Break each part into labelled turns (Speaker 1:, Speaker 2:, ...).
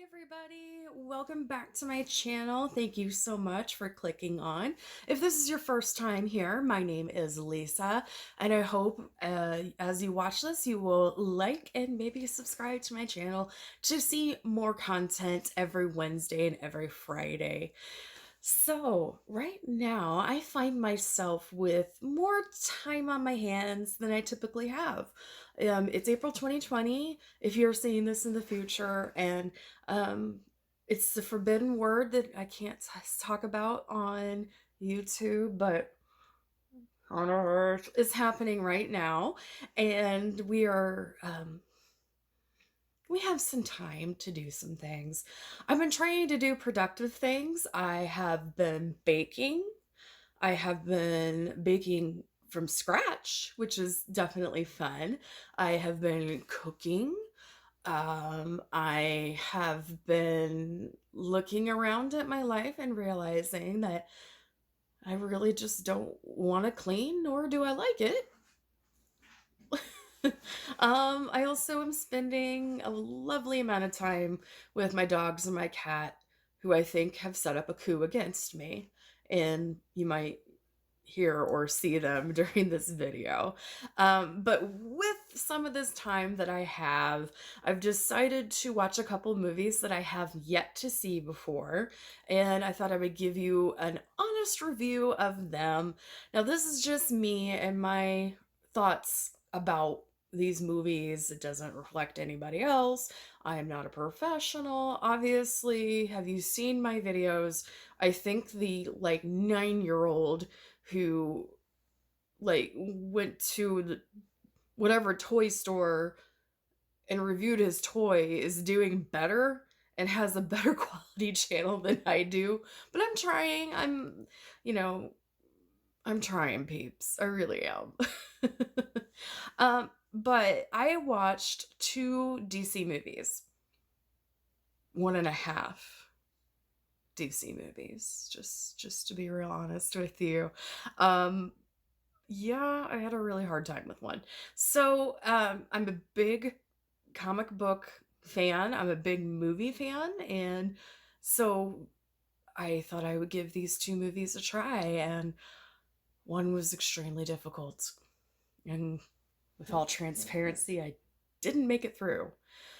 Speaker 1: Everybody, welcome back to my channel. Thank you so much for clicking on. If this is your first time here, my name is Lisa, and I hope as you watch this, you will like and maybe subscribe to my channel to see more content every Wednesday and every Friday. So, right now, I find myself with more time on my hands than I typically have. It's April 2020, if you're seeing this in the future, and um, it's the forbidden word that I can't talk about on YouTube, but on Earth is happening right now, and we have some time to do some things. I've been trying to do productive things. I have been baking. I have been baking from scratch, which is definitely fun. I have been cooking. I have been looking around at my life and realizing that I really just don't want to clean, nor do I like it. I also am spending a lovely amount of time with my dogs and my cat, who I think have set up a coup against me. And you might hear or see them during this video. But with some of this time that I have, I've decided to watch a couple movies that I have yet to see before, and I thought I would give you an honest review of them. Now, this is just me and my thoughts about these movies. It doesn't reflect anybody else. I am not a professional. Obviously, have you seen my videos? I think the like 9-year-old who like went to whatever toy store and reviewed his toy is doing better and has a better quality channel than I do. But I'm trying. You know, I'm trying, peeps. I really am. But I watched two DC movies, one and a half DC movies, just to be real honest with you. Um, yeah, I had a really hard time with one. So, I'm a big comic book fan. I'm a big movie fan, and so I thought I would give these two movies a try, and one was extremely difficult. And with all transparency, I didn't make it through.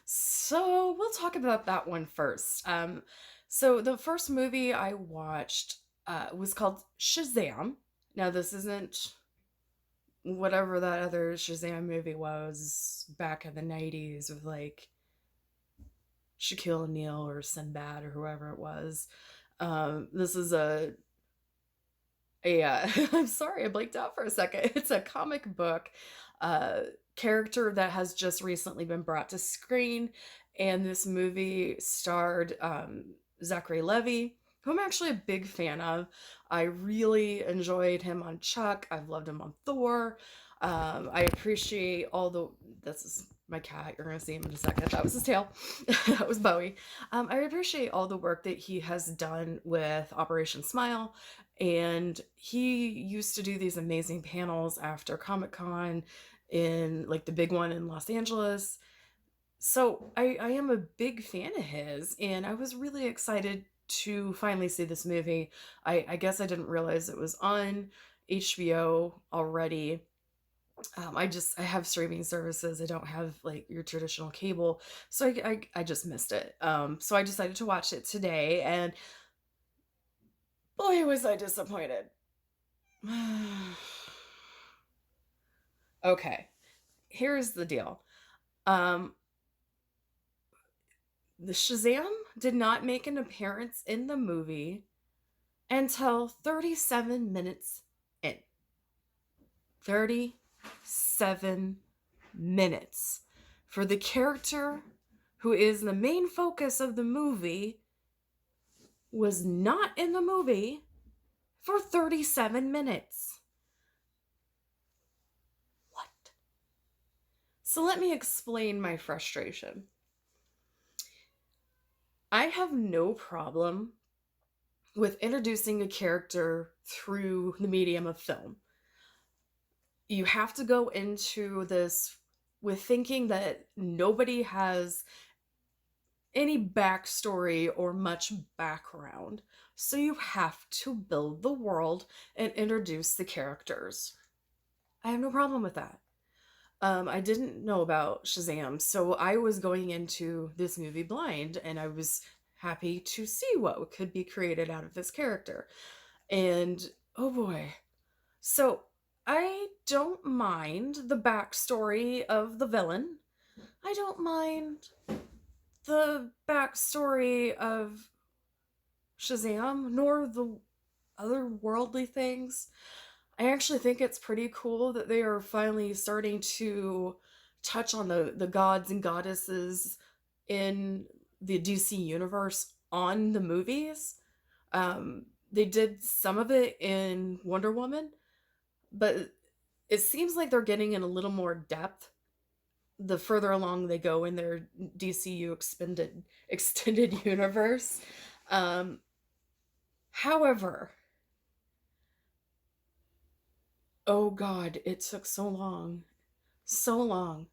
Speaker 1: So we'll talk about that one first. So the first movie I watched was called Shazam. Now, this isn't whatever that other Shazam movie was back in the 90s with like Shaquille O'Neal or Sinbad or whoever it was. This is I'm sorry, I blanked out for a second. It's a comic book uh, character that has just recently been brought to screen, and this movie starred Zachary Levi, who I'm actually a big fan of. I really enjoyed him on Chuck. I've loved him on Thor. I appreciate all the. This is my cat. You're gonna see him in a second. That was his tail. That was Bowie. I appreciate all the work that he has done with Operation Smile, and he used to do these amazing panels after Comic-Con in like the big one in Los Angeles. So I am a big fan of his, and I was really excited to finally see this movie. I guess I didn't realize it was on HBO already. I have streaming services. I don't have like your traditional cable, so I just missed it. So I decided to watch it today, and boy, was I disappointed. Okay, here's the deal. Um, the Shazam did not make an appearance in the movie until 37 minutes in. 37 minutes for the character who is the main focus of the movie was not in the movie for 37 minutes. What? So let me explain my frustration. I have no problem with introducing a character through the medium of film. You have to go into this with thinking that nobody has any backstory or much background. So you have to build the world and introduce the characters. I have no problem with that. I didn't know about Shazam, so I was going into this movie blind, and I was happy to see what could be created out of this character. And oh boy. So I don't mind the backstory of the villain. I don't mind the backstory of Shazam, nor the other worldly things. I actually think it's pretty cool that they are finally starting to touch on the gods and goddesses in the DC universe on the movies. They did some of it in Wonder Woman, but it seems like they're getting in a little more depth the further along they go in their DCU extended universe. Um, However, oh god, it took so long. So long.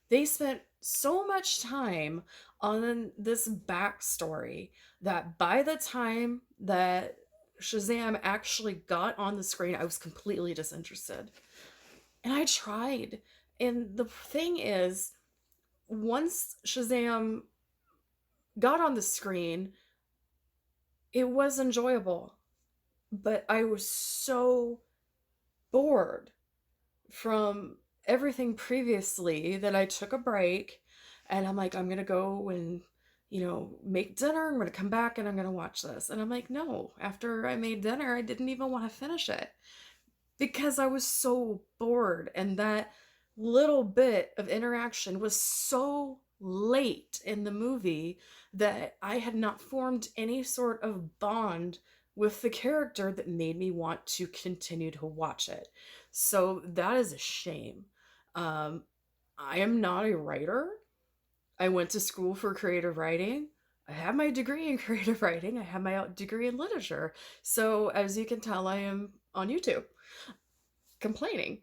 Speaker 1: They spent so much time on this backstory that by the time that Shazam actually got on the screen, I was completely disinterested. And I tried. And the thing is, once Shazam got on the screen, it was enjoyable. But I was so bored from everything previously that I took a break, and I'm like, I'm gonna go and, make dinner. I'm gonna come back and I'm gonna watch this. And I'm like, no, after I made dinner, I didn't even want to finish it because I was so bored. And that little bit of interaction was so late in the movie that I had not formed any sort of bond with the character that made me want to continue to watch it. So that is a shame. Um, I am not a writer. I went to school for creative writing. I have my degree in creative writing. I have my degree in literature. So, as you can tell, I am on YouTube complaining.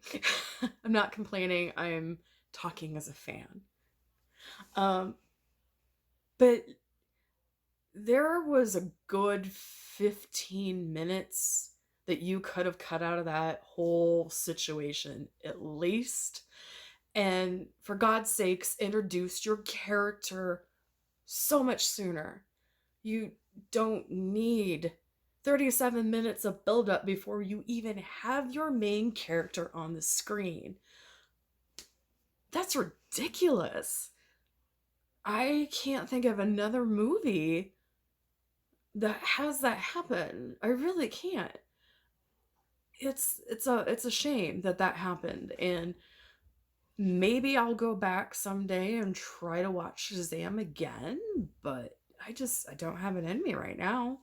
Speaker 1: I'm not complaining, I'm talking as a fan. Um, but there was a good 15 minutes that you could have cut out of that whole situation, at least. And for God's sakes, introduced your character so much sooner. You don't need 37 minutes of buildup before you even have your main character on the screen. That's ridiculous. I can't think of another movie that has that happen. I really can't. It's a shame that that happened, and maybe I'll go back someday and try to watch Shazam again, but I don't have it in me right now.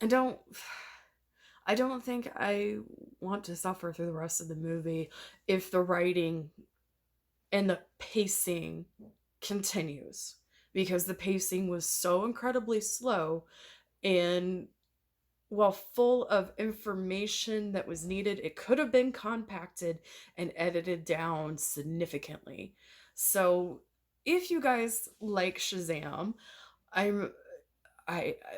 Speaker 1: I don't I don't think I want to suffer through the rest of the movie if the writing and the pacing continues, because the pacing was so incredibly slow, and while full of information that was needed, it could have been compacted and edited down significantly. So if you guys like Shazam, I'm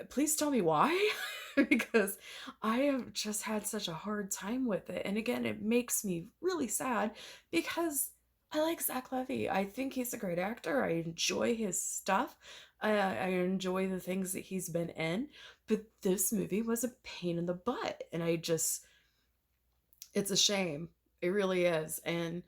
Speaker 1: please tell me why, because I have just had such a hard time with it. And again, it makes me really sad because I like Zach Levy. I think he's a great actor. I enjoy his stuff. I enjoy the things that he's been in. But this movie was a pain in the butt, and it's a shame. It really is. And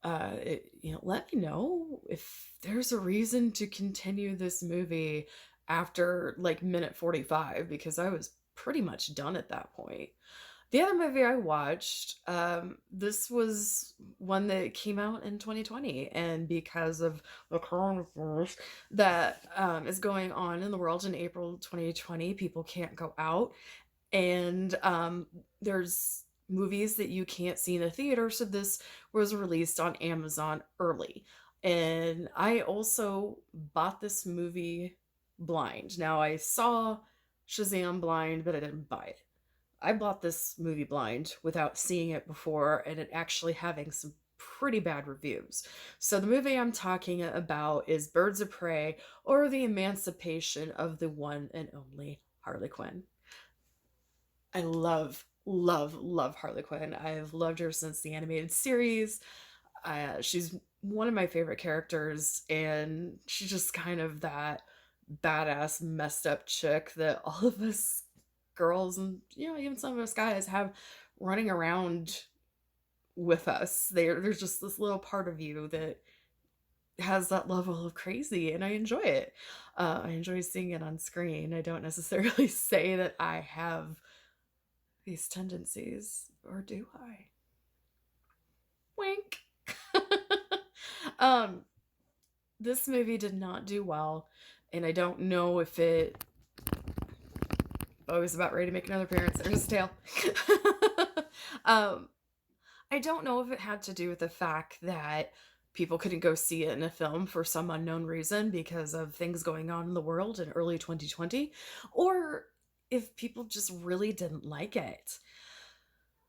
Speaker 1: let me know if there's a reason to continue this movie after like minute 45, because I was pretty much done at that point. The other movie I watched, this was one that came out in 2020, and because of the coronavirus that is going on in the world in April 2020, people can't go out, and there's movies that you can't see in the theater, so this was released on Amazon early. And I also bought this movie blind. Now, I saw Shazam blind, but I didn't buy it. I bought this movie blind without seeing it before, and it actually having some pretty bad reviews. So the movie I'm talking about is Birds of Prey, or The Emancipation of the One and Only Harley Quinn. I love Harley Quinn. I've loved her since the animated series. She's one of my favorite characters, and she's just kind of that badass, messed up chick that all of us girls and even some of us guys have running around with us. There's just this little part of you that has that level of crazy, and I enjoy it. I enjoy seeing it on screen. I don't necessarily say that I have these tendencies, or do I? Wink. um, this movie did not do well, and I don't know if it. Oh, I was about ready to make another appearance. There's his tail. um, I don't know if it had to do with the fact that people couldn't go see it in a film for some unknown reason because of things going on in the world in early 2020, or if people just really didn't like it.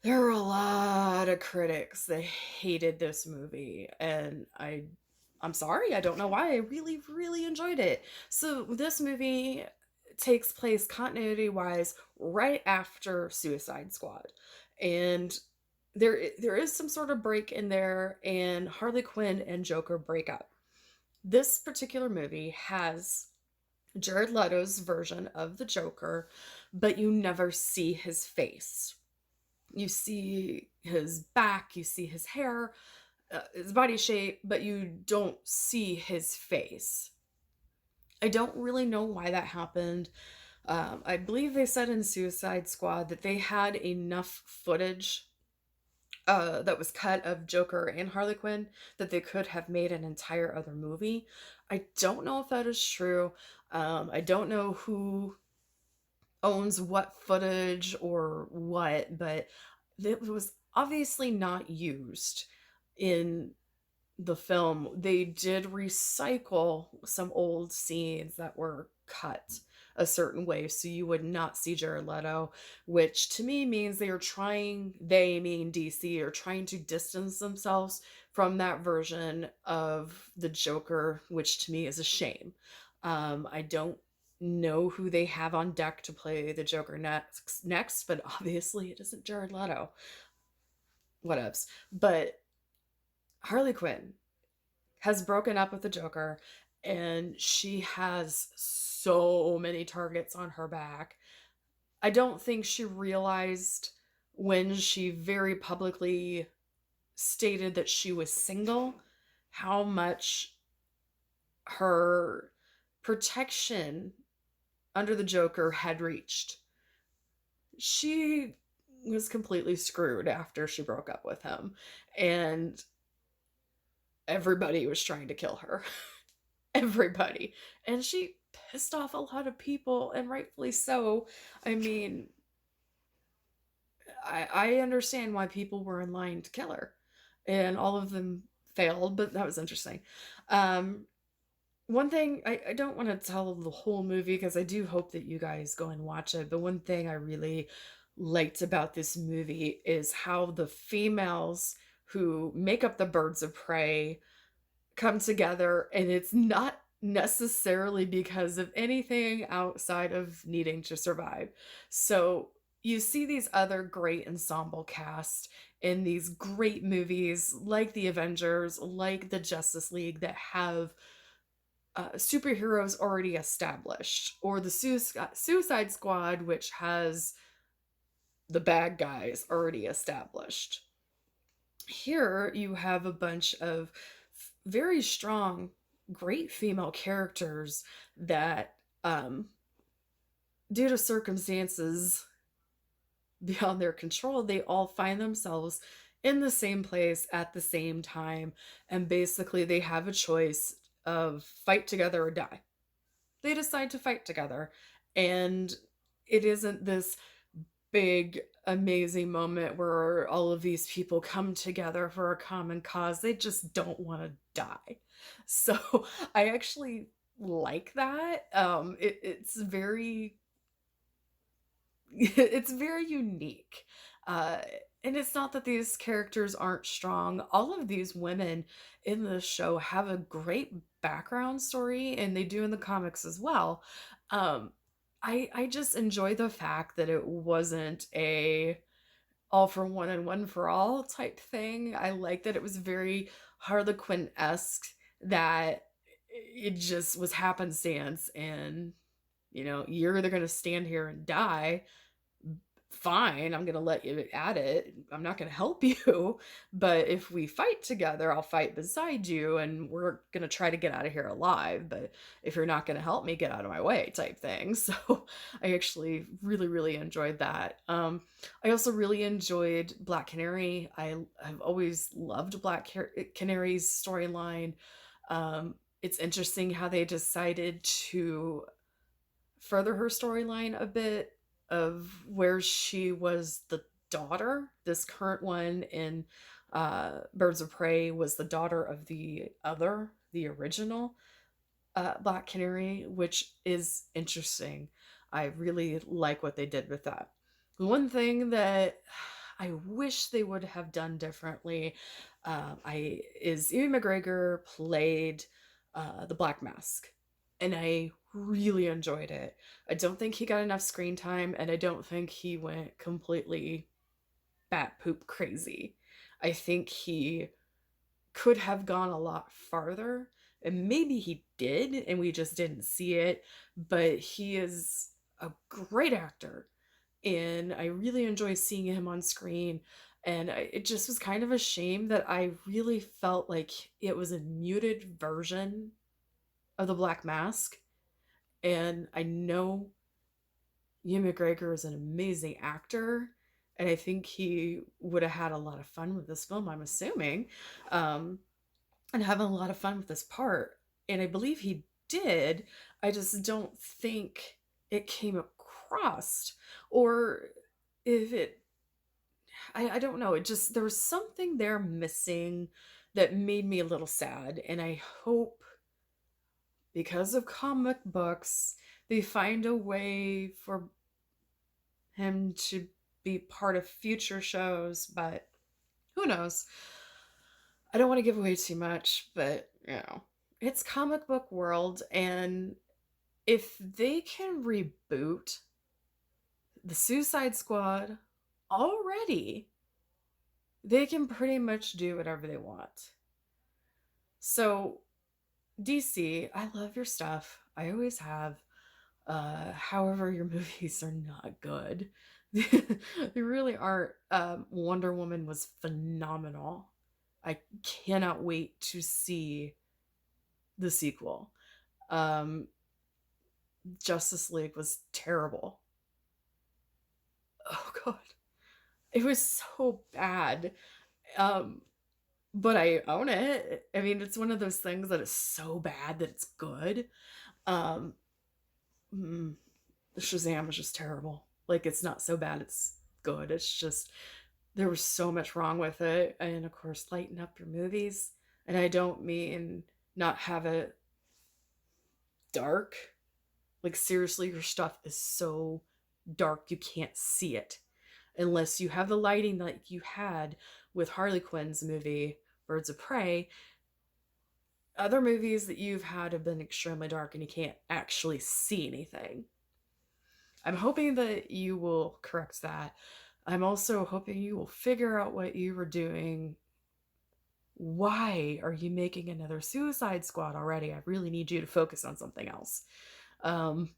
Speaker 1: There were a lot of critics that hated this movie, and I'm sorry, I don't know why. I really enjoyed it. So this movie takes place continuity wise right after Suicide Squad. And there is some sort of break in there, and Harley Quinn and Joker break up. This particular movie has Jared Leto's version of the Joker, but you never see his face. You see his back, you see his hair, his body shape, but you don't see his face. I don't really know why that happened. I believe they said in Suicide Squad that they had enough footage that was cut of Joker and Harley Quinn that they could have made an entire other movie. I don't know if that is true. I don't know who owns what footage or what, but it was obviously not used in the film. They did recycle some old scenes that were cut a certain way so you would not see Jared Leto, which to me means they mean DC, are trying to distance themselves from that version of the Joker, which to me is a shame. I don't know who they have on deck to play the Joker next, but obviously it isn't Jared Leto. Whatevs. But Harley Quinn has broken up with the Joker, and she has so many targets on her back. I don't think she realized when she very publicly stated that she was single how much her protection under the Joker had reached. She was completely screwed after she broke up with him, and everybody was trying to kill her. Everybody. And she pissed off a lot of people, and rightfully so. I mean, I understand why people were in line to kill her, and all of them failed, but that was interesting. Um, One thing, I don't want to tell the whole movie because I do hope that you guys go and watch it, but one thing I really liked about this movie is how the females who make up the Birds of Prey come together, and it's not necessarily because of anything outside of needing to survive. So you see these other great ensemble cast in these great movies like the Avengers, like the Justice League, that have superheroes already established, or the Suicide Squad, which has the bad guys already established. Here you have a bunch of very strong, great female characters that, due to circumstances beyond their control, they all find themselves in the same place at the same time. And basically, they have a choice of fight together or die. They decide to fight together. And it isn't this big, amazing moment where all of these people come together for a common cause. They just don't want to die. So I actually like that. It's very it's very unique. And it's not that these characters aren't strong. All of these women in the show have a great background story, and they do in the comics as well. Um, I just enjoy the fact that it wasn't a all for one and one for all type thing. I like that it was very Harlequin esque, that it just was happenstance, and you're either going to stand here and die, fine, I'm going to let you at it. I'm not going to help you. But if we fight together, I'll fight beside you and we're going to try to get out of here alive. But if you're not going to help me, get out of my way type thing. So I actually really, really enjoyed that. I also really enjoyed Black Canary. Have always loved Canary's storyline. It's interesting how they decided to further her storyline a bit, of where she was the daughter. This current one in Birds of Prey was the daughter of the original Black Canary, which is interesting. I really like what they did with that. One thing that I wish they would have done differently, I is Ewan McGregor played the Black Mask, and I really enjoyed it. I don't think he got enough screen time, and I don't think he went completely bat poop crazy. I think he could have gone a lot farther, and maybe he did and we just didn't see it. But he is a great actor, and I really enjoy seeing him on screen. And it just was kind of a shame that I really felt like it was a muted version of the Black Mask. And I know Ewan McGregor is an amazing actor, and I think he would have had a lot of fun with this film, I'm assuming. Um, and having a lot of fun with this part. And I believe he did. I just don't think it came across. Or if it, I don't know. It just, there was something there missing that made me a little sad. And I hope, because of comic books, they find a way for him to be part of future shows. But who knows? I don't want to give away too much, but it's comic book world, and if they can reboot the Suicide Squad already, they can pretty much do whatever they want. So, DC, I love your stuff. I always have. However, your movies are not good. They really aren't. Wonder Woman was phenomenal. I cannot wait to see the sequel. Um, Justice League was terrible. Oh god, it was so bad. Um, but I own it. I mean, it's one of those things that is so bad that it's good. Um, mm, the Shazam was just terrible. Like, it's not so bad it's good. It's just there was so much wrong with it, and of course, lighten up your movies. And I don't mean not have it dark. Like, seriously, your stuff is so dark you can't see it unless you have the lighting like you had with Harley Quinn's movie Birds of Prey. Other movies that you've had have been extremely dark and you can't actually see anything. I'm hoping that you will correct that. I'm also hoping you will figure out what you were doing. Why are you making another Suicide Squad already? I really need you to focus on something else. Um,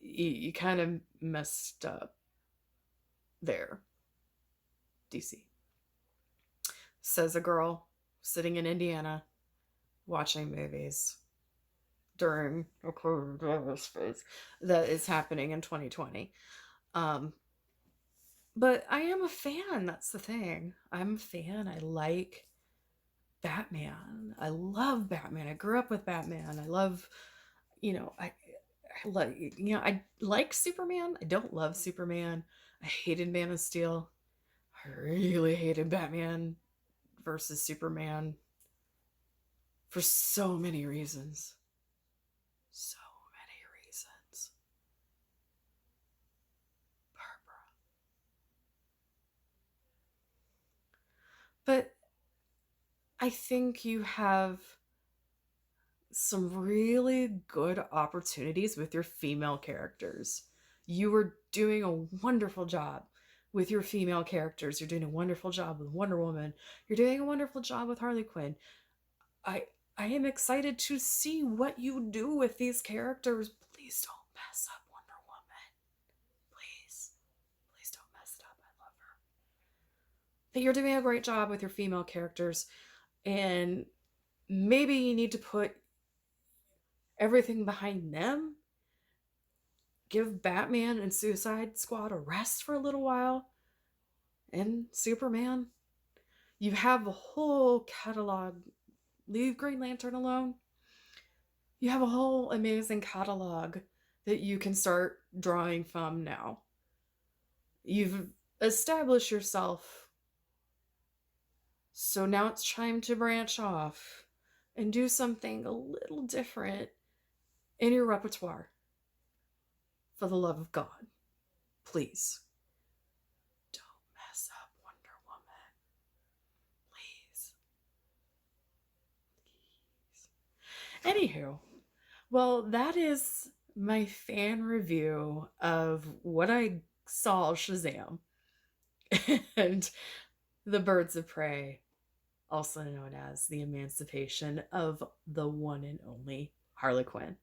Speaker 1: you kind of messed up there, DC. Says a girl sitting in Indiana watching movies during a coronavirus phase that is happening in 2020. Um, but I am a fan. That's the thing. I'm a fan. I like Batman. I love Batman. I grew up with Batman. I love, I like, I like Superman. I don't love Superman. I hated Man of Steel. I really hated Batman versus Superman for so many reasons. So many reasons. Barbara. But I think you have some really good opportunities with your female characters. You were doing a wonderful job with your female characters. You're doing a wonderful job with Wonder Woman. You're doing a wonderful job with Harley Quinn. I I am excited to see what you do with these characters. Please don't mess up Wonder Woman. Please. Please don't mess it up. I love her. But you're doing a great job with your female characters, and maybe you need to put everything behind them. Give Batman and Suicide Squad a rest for a little while. And Superman. You have a whole catalog. Leave Green Lantern alone. You have a whole amazing catalog that you can start drawing from now. You've established yourself. So now it's time to branch off and do something a little different in your repertoire. For the love of God, please don't mess up Wonder Woman. Please. Please. Anywho, well, that is my fan review of what I saw Shazam and the Birds of Prey, also known as the emancipation of the one and only Harley Quinn.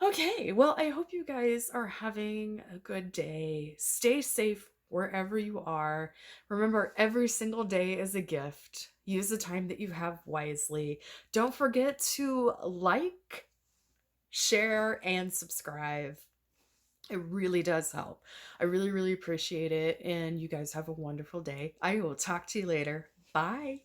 Speaker 1: Okay, well, I hope you guys are having a good day. Stay safe wherever you are. Remember, every single day is a gift. Use the time that you have wisely. Don't forget to like, share, and subscribe. It really does help. I really, really appreciate it. And you guys have a wonderful day. I will talk to you later. Bye.